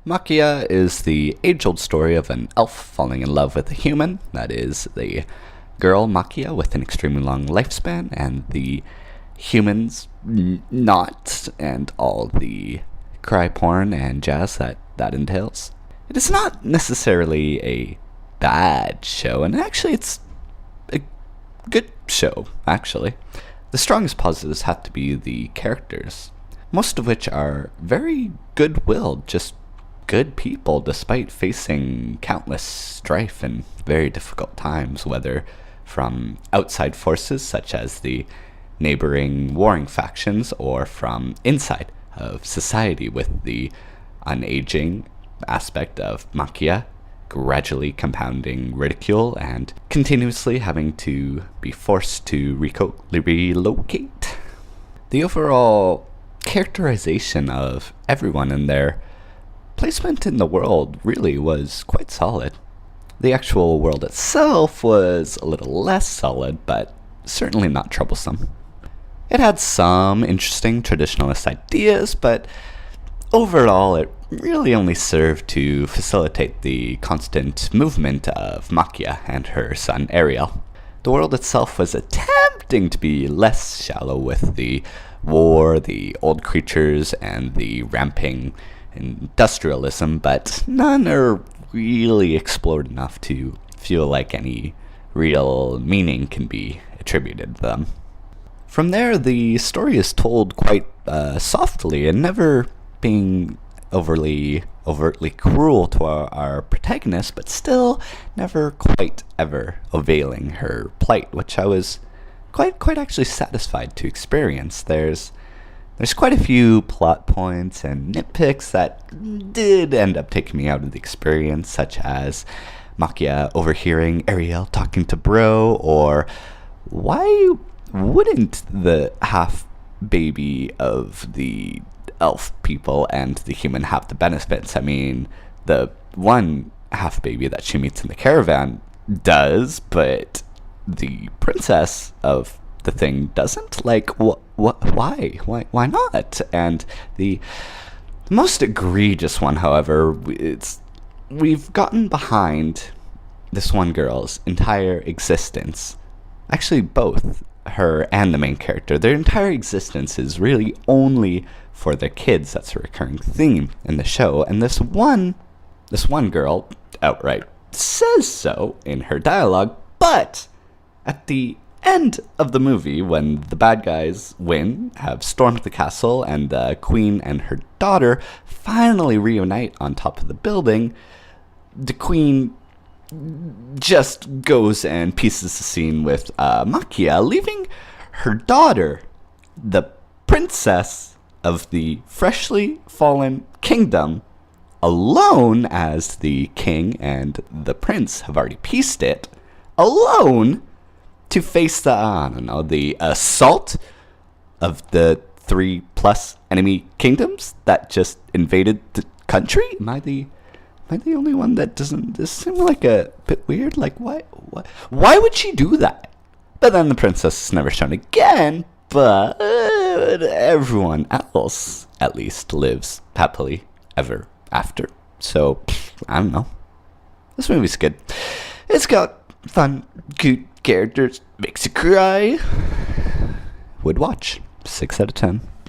Maquia is the age-old story of an elf falling in love with a human. That is, the girl Maquia with an extremely long lifespan, and the humans not, and all the cry porn and jazz that entails. It is not necessarily a bad show, and actually it's a good show, actually. The strongest positives have to be the characters, most of which are very good-willed, just good people despite facing countless strife and very difficult times, whether from outside forces such as the neighboring warring factions or from inside of society with the unaging aspect of Maquia gradually compounding ridicule and continuously having to be forced to relocate. The overall characterization of everyone in their placement in the world really was quite solid. The actual world itself was a little less solid, but certainly not troublesome. It had some interesting traditionalist ideas, but overall it really only served to facilitate the constant movement of Maquia and her son Ariel. The world itself was attempting to be less shallow with the war, the old creatures, and the ramping industrialism, but none are really explored enough to feel like any real meaning can be attributed to them. From there, the story is told quite softly and never being overtly cruel to our protagonist, but still never quite ever availing her plight, which I was quite actually satisfied to experience. There's quite a few plot points and nitpicks that did end up taking me out of the experience, such as Maquia overhearing Ariel talking to Bro, or why wouldn't the half-baby of the elf people and the human have the benefits? I mean, the one half-baby that she meets in the caravan does, but the princess of the thing doesn't. Like, why not? And the most egregious one, however, we've gotten behind this one girl's entire existence. Actually, both her and the main character, their entire existence is really only for their kids. That's a recurring theme in the show, and this one girl outright says so in her dialogue, but at the end of the movie, when the bad guys win, have stormed the castle, and the queen and her daughter finally reunite on top of the building, the queen just goes and pieces the scene with Maquia, leaving her daughter, the princess of the freshly fallen kingdom, alone, as the king and the prince have already pieced it, alone to face the assault of the 3+ enemy kingdoms that just invaded the country. Am I the only one that doesn't? This seem like a bit weird. Like, why would she do that? But then the princess is never shown again. But everyone else, at least, lives happily ever after. So I don't know. This movie's good. It's got fun, cute characters. Makes you cry. Would watch. 6 out of 10.